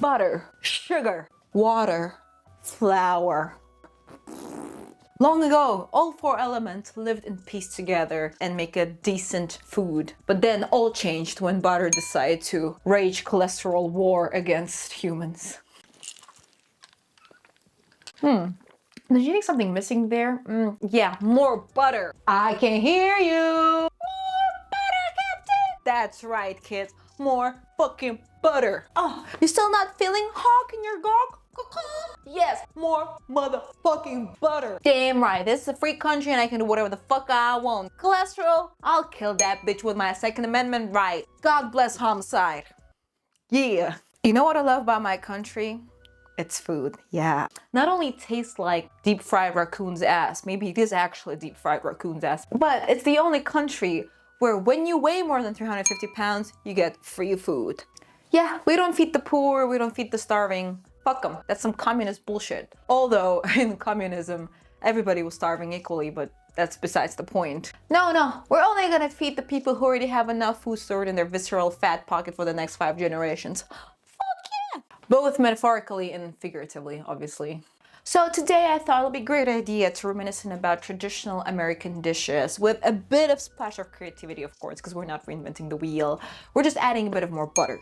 butter, sugar, water, flour. Long ago, all four elements lived in peace together and make a decent food. But then all changed when butter decided to wage cholesterol war against humans. Did you think something missing there? Yeah, more butter. I can hear you. More butter, Captain. That's right, kids. More fucking butter. Oh, you still not feeling hawk in your gog? Yes, more motherfucking butter. Damn right, this is a free country and I can do whatever the fuck I want. Cholesterol? I'll kill that bitch with my Second Amendment right. God bless homicide. Yeah. You know what I love about my country? It's food, yeah. Not only tastes like deep fried raccoon's ass, maybe it is actually deep fried raccoon's ass, but it's the only country where when you weigh more than 350 pounds, you get free food. Yeah, we don't feed the poor, we don't feed the starving. Fuck them. That's some communist bullshit. Although in communism, everybody was starving equally, but that's besides the point. No, we're only gonna feed the people who already have enough food stored in their visceral fat pocket for the next 5 generations. Fuck yeah! Both metaphorically and figuratively, obviously. So today I thought it would be a great idea to reminiscent about traditional American dishes with a bit of splash of creativity, of course, because we're not reinventing the wheel. We're just adding a bit of more butter.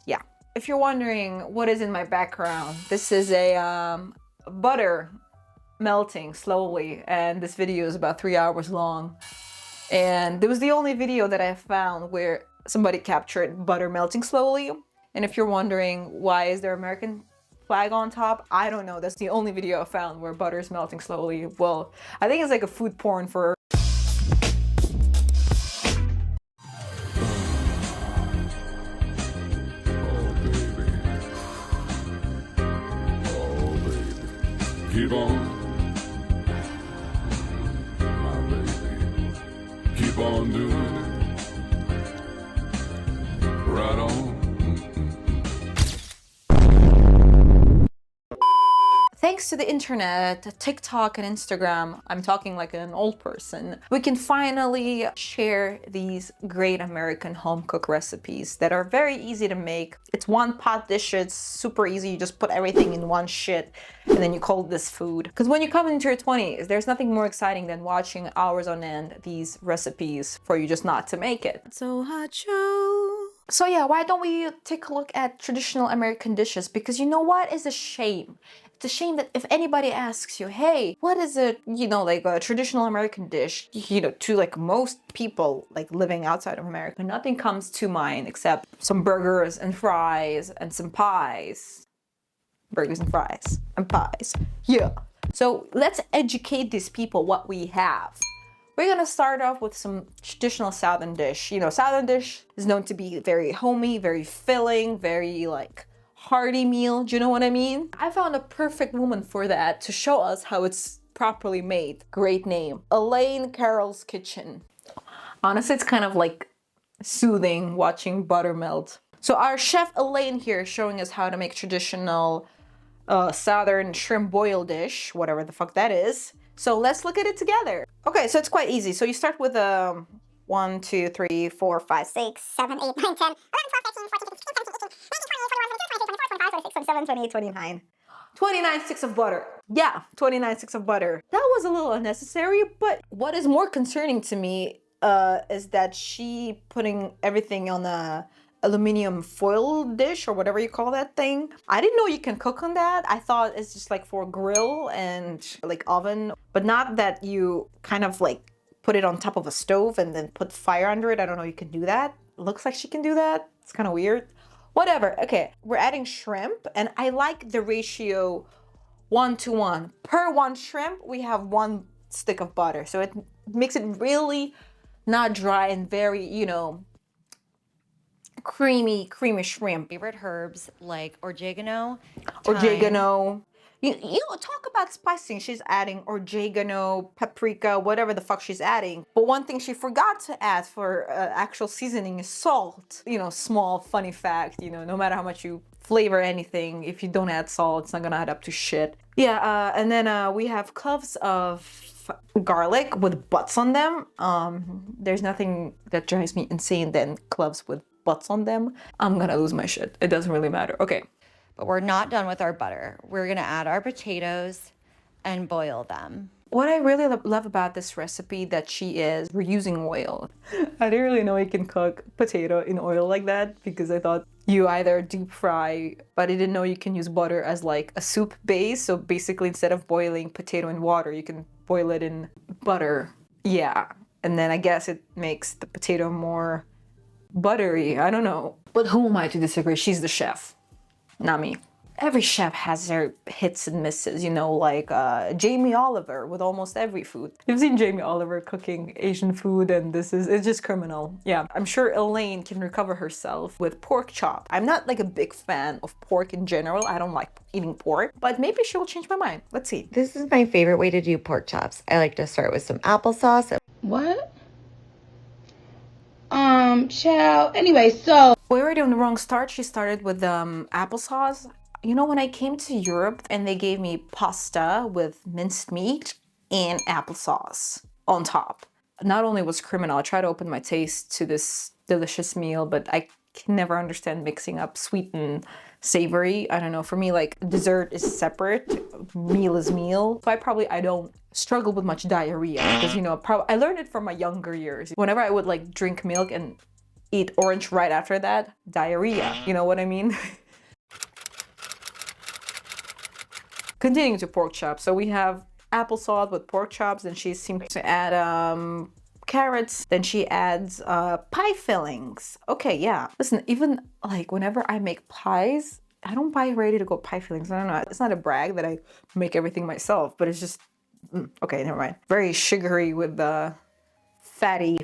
Yeah. If you're wondering what is in my background, this is a butter melting slowly, and this video is about 3 hours long. And it was the only video that I found where somebody captured butter melting slowly. And if you're wondering why is there American flag on top, I don't know. That's the only video I found where butter is melting slowly. Well, I think it's like a food porn for keep on, my baby. Keep on doing it. Right on. Thanks to the internet, TikTok and Instagram, I'm talking like an old person, we can finally share these great American home cook recipes that are very easy to make. It's one pot dish, it's super easy, you just put everything in one shit and then you call this food. Because when you come into your 20s, there's nothing more exciting than watching hours on end these recipes for you just not to make it. So hot show. So yeah, why don't we take a look at traditional American dishes? Because you know what is a shame? It's a shame that if anybody asks you, hey, what is a, like a traditional American dish, to like most people like living outside of America, nothing comes to mind except some burgers and fries and some pies. Burgers and fries and pies. Yeah. So let's educate these people what we have. We're gonna start off with some traditional Southern dish. Southern dish is known to be very homey, very filling, very like hearty meal. Do you know what I mean? I found a perfect woman for that to show us how it's properly made. Great name. Elaine Carroll's Kitchen. Honestly, it's kind of like soothing watching butter melt. So our chef Elaine here is showing us how to make traditional Southern shrimp boil dish, whatever the fuck that is. So let's look at it together. Okay, so it's quite easy. So you start with 1, 2, 3, 4, 5, 6, 7, 8, 9, 10, 11, 12, 13, 14, 15, 16, 17, 18, 19, 20, 21, 22, 23, 24, 25, 26, 27, 28, 29. 29 sticks of butter. Yeah, 29 sticks of butter. That was a little unnecessary, but what is more concerning to me is that she putting everything on the aluminum foil dish or whatever you call that thing. I didn't know you can cook on that. I thought it's just like for grill and like oven, but not that you kind of like put it on top of a stove and then put fire under it. I don't know you can do that. Looks like she can do that. It's kind of weird. Whatever. Okay, we're adding shrimp and I like the ratio 1-to-1. Per 1 shrimp, we have 1 stick of butter. So it makes it really not dry and very, creamy shrimp. Favorite herbs like oregano, Oregano. Talk about spicing. She's adding oregano, paprika, whatever the fuck she's adding. But one thing she forgot to add for actual seasoning is salt. Small funny fact, no matter how much you flavor anything, if you don't add salt, it's not gonna add up to shit. Yeah, and then we have cloves of garlic with butts on them. There's nothing that drives me insane than cloves with butts on them. I'm gonna lose my shit. It doesn't really matter. Okay. But we're not done with our butter. We're gonna add our potatoes and boil them. What I really love about this recipe that she is reusing oil. I didn't really know you can cook potato in oil like that because I thought you either deep fry, but I didn't know you can use butter as like a soup base. So basically instead of boiling potato in water, you can boil it in butter. Yeah. And then I guess it makes the potato more buttery. I don't know. But who am I to disagree? She's the chef, not me. Every chef has their hits and misses, you know, like Jamie Oliver with almost every food. You've seen Jamie Oliver cooking Asian food and it's just criminal. Yeah, I'm sure Elaine can recover herself with pork chop. I'm not like a big fan of pork in general. I don't like eating pork, but maybe she will change my mind. Let's see. This is my favorite way to do pork chops. I like to start with some applesauce. What? Child. Anyway, so We're already on the wrong start. She started with applesauce. You know, when I came to Europe and they gave me pasta with minced meat and applesauce on top. Not only was criminal, I tried to open my taste to this delicious meal, but I can never understand mixing up sweet and savory. I don't know, for me, like dessert is separate, meal is meal. So I don't struggle with much diarrhea because, you know, I learned it from my younger years. Whenever I would like drink milk and eat orange right after that, diarrhea, you know what I mean? Continuing to pork chops, so we have applesauce with pork chops, and she seems to add carrots, then she adds pie fillings. Okay, yeah. Listen, even like whenever I make pies, I don't buy ready-to-go pie fillings. I don't know, it's not a brag that I make everything myself, but it's just, okay, never mind. Very sugary with the fatty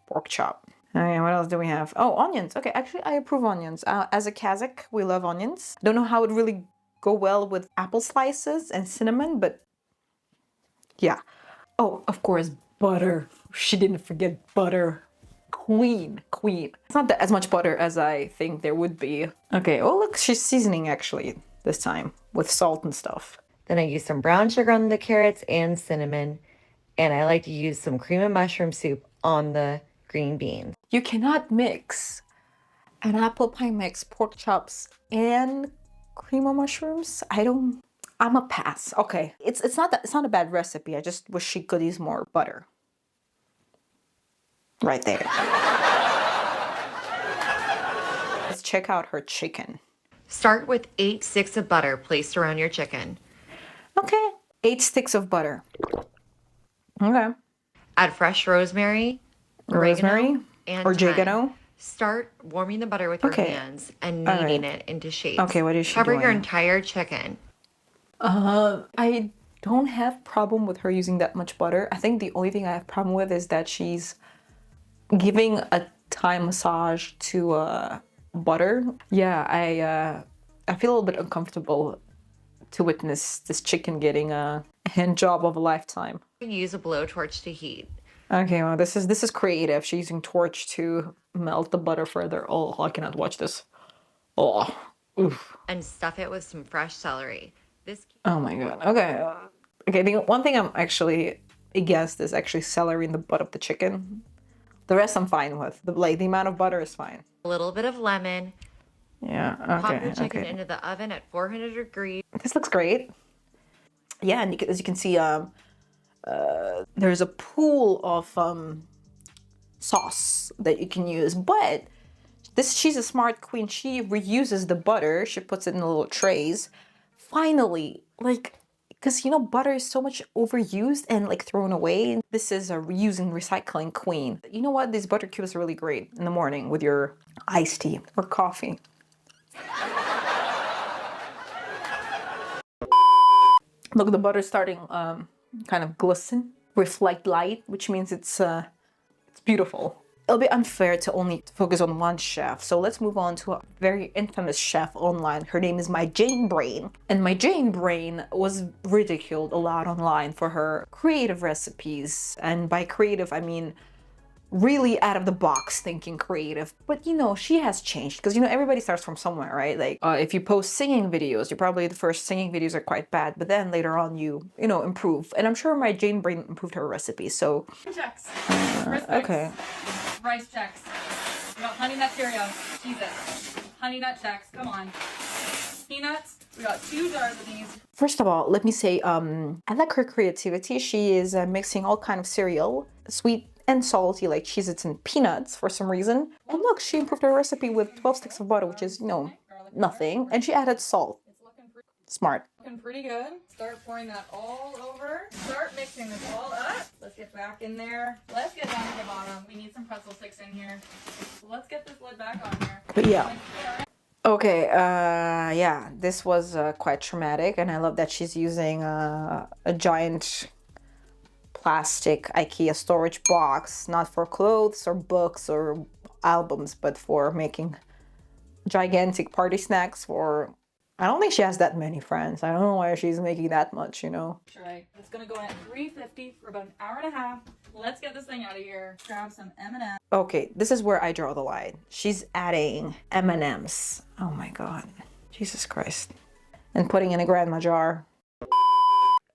pork chop. Okay, what else do we have? Oh, onions. Okay, actually, I approve onions. As a Kazakh, we love onions. Don't know how it really go well with apple slices and cinnamon, but yeah. Oh, of course, butter. She didn't forget butter. Queen. It's not as much butter as I think there would be. Okay, oh look, she's seasoning actually this time with salt and stuff. Then I use some brown sugar on the carrots and cinnamon. And I like to use some cream and mushroom soup on the green beans. You cannot mix an apple pie mix, pork chops, and cream of mushrooms. I'm a pass. Okay, it's not a bad recipe. I just wish she could use more butter. Right there. Let's check out her chicken. Start with 8 sticks of butter placed around your chicken. Okay, 8 sticks of butter. Okay. Add fresh rosemary, Rosemary and or thyme. oregano. Start warming the butter with your hands and All kneading right. it into shapes. Okay, what is she Cover doing? your entire chicken. I don't have problem with her using that much butter. I think the only thing I have problem with is that she's giving a Thai massage to butter. Yeah, I feel a little bit uncomfortable to witness this chicken getting a hand job of a lifetime. Use a blowtorch to heat. Okay, well, this is creative. She's using torch to melt the butter further. Oh, I cannot watch this. Oh, oof. And stuff it with some fresh celery. Oh my god. Okay. Okay, the one thing I'm actually against is actually celery in the butt of the chicken. The rest I'm fine with. The amount of butter is fine. A little bit of lemon. Yeah, Pop okay, your chicken okay. into the oven at 400 degrees. This looks great. Yeah, and as you can see, there's a pool of sauce that you can use, but she's a smart queen. She reuses the butter. She puts it in little trays. Finally, like, because you know butter is so much overused and like thrown away. This is a reusing, recycling queen. You know what? These butter cubes are really great in the morning with your iced tea or coffee. Look, the butter's starting kind of glisten, reflect light, which means it's beautiful. It'll be unfair to only focus on one chef, so let's move on to a very infamous chef online. Her name is MyJaneBrain, and MyJaneBrain was ridiculed a lot online for her creative recipes, and by creative I mean really out of the box thinking creative. But you know, she has changed because you know everybody starts from somewhere, right? Like if you post singing videos, the first singing videos are quite bad, but then later on you know improve, and I'm sure MyJaneBrain improved her recipe. So okay. Rice checks. We got honey nut Cheerios. Jesus. Honey nut checks. Come on. We got 2 jars of these. First of all, let me say, I like her creativity. She is mixing all kind of cereal, sweet and salty, like Cheez-Its and peanuts for some reason. And look, she improved her recipe with 12 sticks of butter, which is, you know, nothing. And she added salt. Smart. Looking pretty good. Start pouring that all over. Start mixing this all up. Let's get back in there. Let's get down to the bottom. We need some pretzel sticks in here. So let's get this lid back on here. But yeah. Okay, yeah, this was quite traumatic, and I love that she's using a giant plastic IKEA storage box, not for clothes or books or albums, but for making gigantic party snacks for... I don't think she has that many friends. I don't know why she's making that much, you know? Right. It's gonna go in at 350 for about an hour and a half. Let's get this thing out of here. Grab some M&Ms. Okay, this is where I draw the line. She's adding M&Ms. Oh my God. Jesus Christ. And putting in a grandma jar.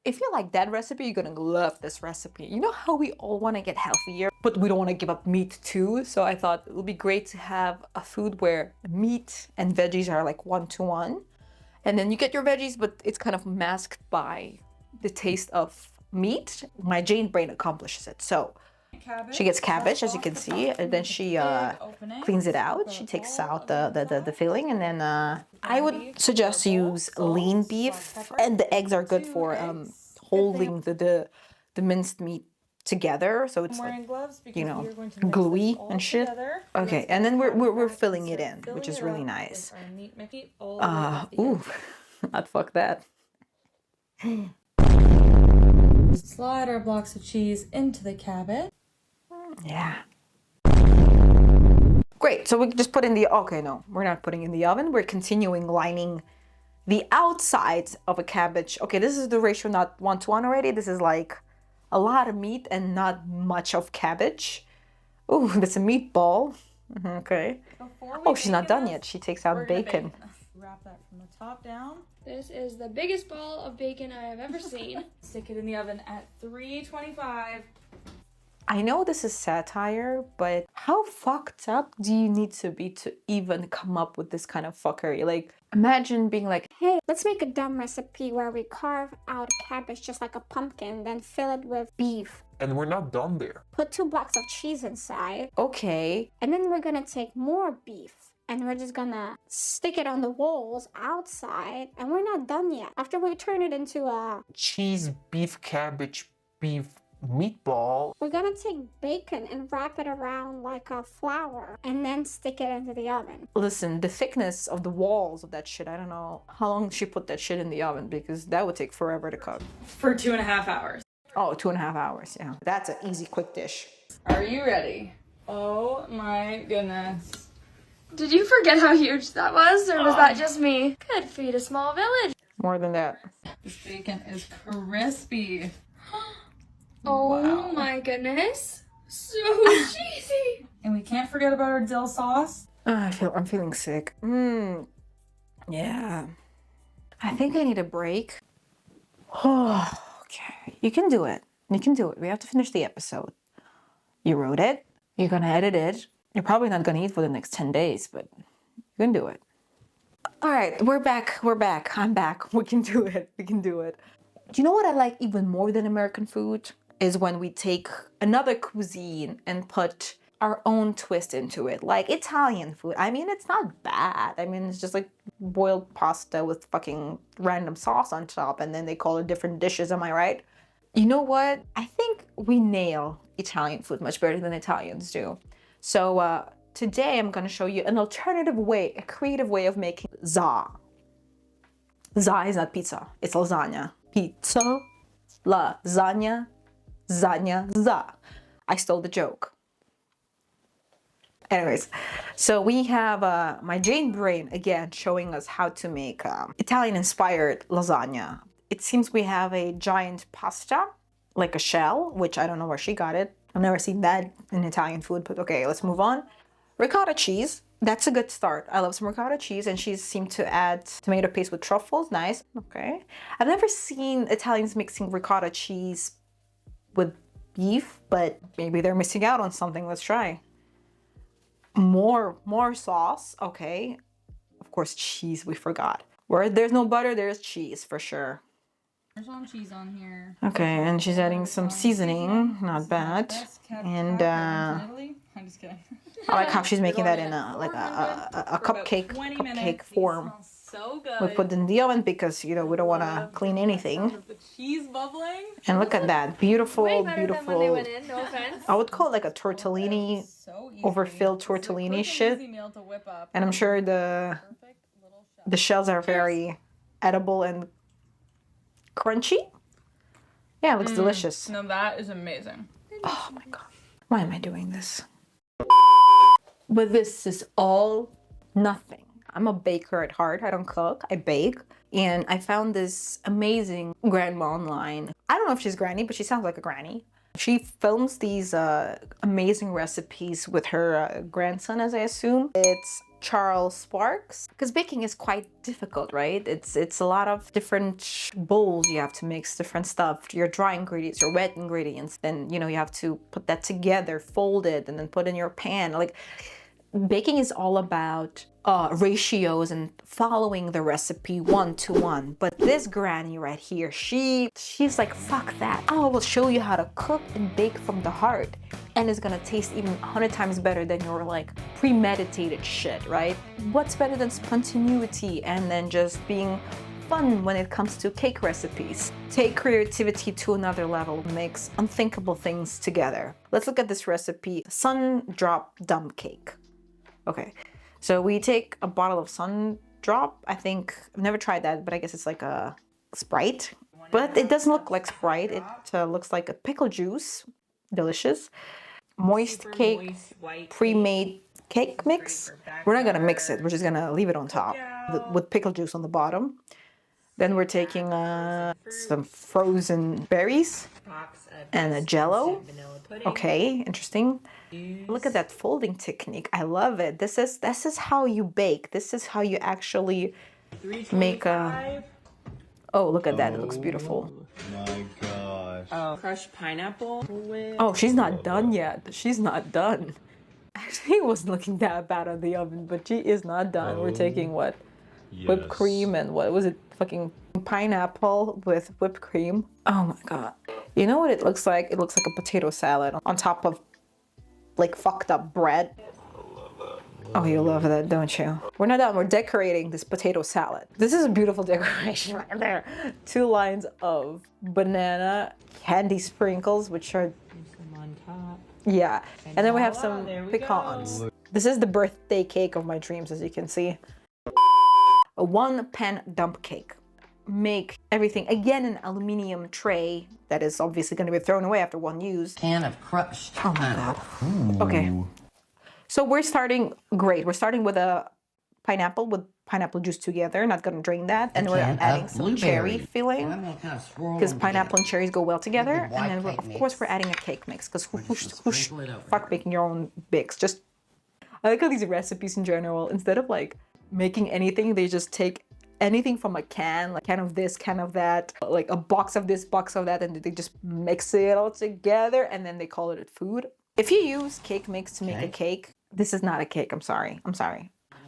If you like that recipe, you're gonna love this recipe. You know how we all wanna get healthier, but we don't wanna give up meat too? So I thought it would be great to have a food where meat and veggies are like 1-to-1. And then you get your veggies, but it's kind of masked by the taste of meat. MyJaneBrain accomplishes it. So she gets cabbage, as you can see, and then she cleans it out. She takes out the filling, and then I would suggest to use lean beef, and the eggs are good for holding the minced meat together, so it's like, you know, gluey and shit. Okay, and then we're filling it in, which is really nice. Ooh, I'd fuck that. Slide our blocks of cheese into the cabbage. Yeah. Great, so we can just put in the, okay, no, we're not putting in the oven. We're continuing lining the outsides of a cabbage. Okay, this is the ratio, not 1-to-1 already. This is like a lot of meat and not much of cabbage. Ooh, that's a meatball. Okay. Oh, she's not done yet. She takes out bacon. Wrap that from the top down. This is the biggest ball of bacon I have ever seen. Stick it in the oven at 325. I know this is satire, but how fucked up do you need to be to even come up with this kind of fuckery? Like, imagine being like, hey, let's make a dumb recipe where we carve out cabbage just like a pumpkin, then fill it with beef. And we're not done there. Put 2 blocks of cheese inside. okay, And then we're gonna take more beef. And we're just gonna stick it on the walls outside. And we're not done yet. After we turn it into a... Cheese, beef, cabbage, beef, meatball. We're gonna take bacon and wrap it around like a flower. And then stick it into the oven. listen, the thickness of the walls of that shit, I don't know how long she put that shit in the oven, because that would take forever to cook. For 2.5 hours. Oh, 2.5 hours, yeah. That's an easy, quick dish. Are you ready? Oh my goodness. Did you forget how huge that was, or was that just me? Could feed a small village. More than that. This bacon is crispy. Oh my goodness. So cheesy. And we can't forget about our dill sauce. I'm feeling sick. Yeah. I think I need a break. Oh, okay. You can do it. You can do it. We have to finish the episode. You wrote it. You're gonna edit it. You're probably not gonna eat for the next 10 days, but you can do it. All right, we're back. We're back. I'm back. We can do it. We can do it. Do you know what I like even more than American food? Is when we take another cuisine and put our own twist into it. Like Italian food. I mean, it's not bad. I mean, it's just like boiled pasta with fucking random sauce on top, and then they call it different dishes. Am I right? You know what? I think we nail Italian food much better than Italians do. So today I'm going to show you an alternative way, a creative way of making za. Za is not pizza, it's lasagna. Pizza, lasagna, zanya, za. I stole the joke. Anyways, so we have MyJaneBrain again showing us how to make Italian-inspired lasagna. It seems we have a giant pasta, like a shell, which I don't know where she got it. I've never seen that in Italian food, but okay, let's move on. Ricotta cheese, that's a good start. I love some ricotta cheese, and she seemed to add tomato paste with truffles, nice, okay. I've never seen Italians mixing ricotta cheese with beef, but maybe they're missing out on something. Let's try. More sauce, okay. Of course, cheese, we forgot. Where there's no butter, there's cheese for sure. There's some cheese on here. Okay, and she's adding some seasoning, not bad. And I'm just kidding. I like how she's making that in a cupcake form. So good. We put it in the oven because, you know, we don't want to clean anything. The cheese bubbling. And look at that, beautiful, Way better than when they beautiful. went in, no offense. I would call it like a tortellini, So easy. overfilled It's a quick tortellini and shit. easy meal to whip up. And I'm sure the Perfect little shell. the shells are very edible and crunchy. Yeah, it looks delicious. No, that is amazing. Oh my god. Why am I doing this? But this is all nothing. I'm a baker at heart. I don't cook, I bake. And I found this amazing grandma online. I don't know if she's granny, but she sounds like a granny. She films these amazing recipes with her grandson, as I assume. It's Charles Sparks. Because baking is quite difficult, right? It's a lot of different bowls you have to mix, different stuff. Your dry ingredients, your wet ingredients. Then, you know, you have to put that together, fold it, and then put in your pan. Like, baking is all about ratios and following the recipe 1-to-1. But this granny right here, she's like, fuck that. I will show you how to cook and bake from the heart. And it's gonna taste even 100 times better than your like premeditated shit, right? What's better than spontaneity and then just being fun when it comes to cake recipes? Take creativity to another level, mix unthinkable things together. Let's look at this recipe, sun drop dump cake. Okay, so we take a bottle of sun drop. I think, I've never tried that, but I guess it's like a Sprite. But it doesn't look like Sprite, it looks like a pickle juice, delicious. Moist cake, pre-made cake mix. We're not gonna mix it, we're just gonna leave it on top with pickle juice on the bottom. Then we're taking some frozen berries and a jello. Okay, interesting. Look at that folding technique. I love it. This is how you bake. This is how you actually make a... Oh, look at that. It looks beautiful. My gosh. Crushed pineapple with... Oh, she's not done yet. She's not done. Actually, it wasn't looking that bad on the oven, but she is not done. We're taking what? Yes. Whipped cream and what was it? Fucking pineapple with whipped cream. Oh my god. You know what it looks like? It looks like a potato salad on top of like fucked up bread. Oh, you love that, don't you? We're not done. We're decorating this potato salad. This is a beautiful decoration right there. 2 lines of banana candy sprinkles, which are... Some on top. Yeah. And then we have some there we pecans. go. This is the birthday cake of my dreams, as you can see. A 1-pan dump cake. Make everything, again, an aluminum tray that is obviously going to be thrown away after one use. Can of crushed. Oh my god. Okay. So we're starting great. We're starting with a pineapple with pineapple juice together. Not going to drain that. And we're adding some cherry filling because pineapple and cherries go well together. And then, of course, we're adding a cake mix because whoosh, fuck making your own mix. Just, I like how these recipes in general, instead of like making anything, they just take anything from a can, like can of this, can of that, like a box of this, box of that, and they just mix it all together and then they call it food. If you use cake mix to make a cake, this is not a cake. I'm sorry. All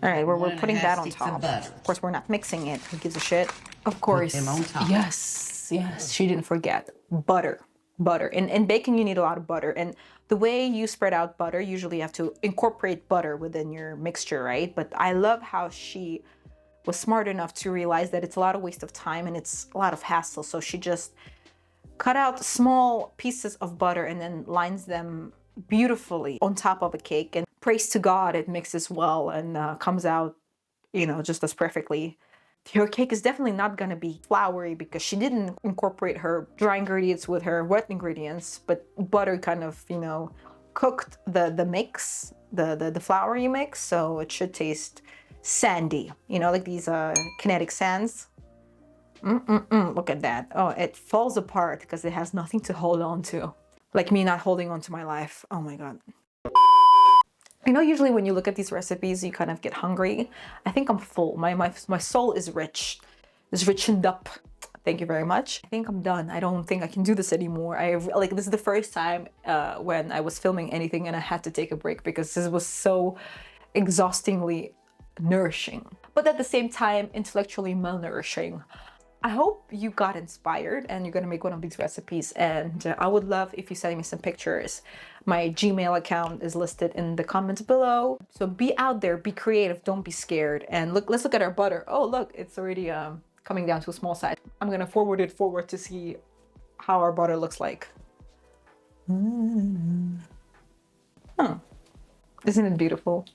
right, we're putting that on top. Of course, we're not mixing it. Who gives a shit? Of course. Yes, she didn't forget. Butter. In baking, you need a lot of butter. And the way you spread out butter, usually you have to incorporate butter within your mixture, right? But I love how she was smart enough to realize that it's a lot of waste of time and it's a lot of hassle. So she just cut out small pieces of butter and then lines them beautifully on top of a cake. And praise to God, it mixes well and comes out, you know, just as perfectly. Your cake is definitely not going to be floury because she didn't incorporate her dry ingredients with her wet ingredients, but butter kind of, you know, cooked the mix, the floury mix, so it should taste sandy, you know, like these kinetic sands. Look at that. Oh, it falls apart because it has nothing to hold on to. Like me not holding on to my life. Oh my god. You know, usually when you look at these recipes, you kind of get hungry. I think I'm full. My soul is rich. It's richened up. Thank you very much. I think I'm done. I don't think I can do this anymore. This is the first time when I was filming anything and I had to take a break because this was so exhaustingly nourishing. but at the same time, intellectually malnourishing. I hope you got inspired and you're gonna make one of these recipes, and I would love if you send me some pictures. My Gmail account is listed in the comments below. So be out there, be creative, don't be scared. And look, let's look at our butter. Oh look, it's already coming down to a small size. I'm gonna forward it forward to see how our butter looks like. Huh. Isn't it beautiful?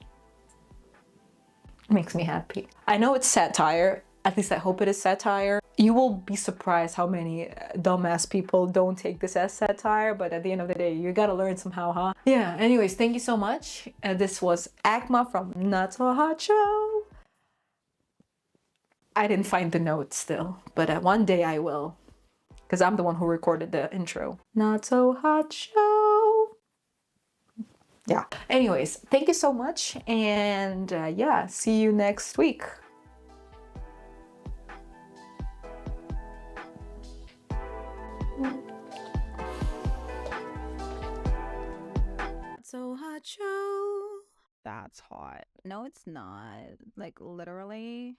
It makes me happy. I know it's satire. At least I hope it is satire. You will be surprised how many dumbass people don't take this as satire, but at the end of the day, you gotta learn somehow, huh? Yeah, anyways, thank you so much. This was Akma from Notsohot Show. I didn't find the notes still, but one day I will, because I'm the one who recorded the intro. Notsohot Show. Yeah, anyways, thank you so much, and yeah, see you next week. So hot show. That's hot. No, it's not. Like, literally.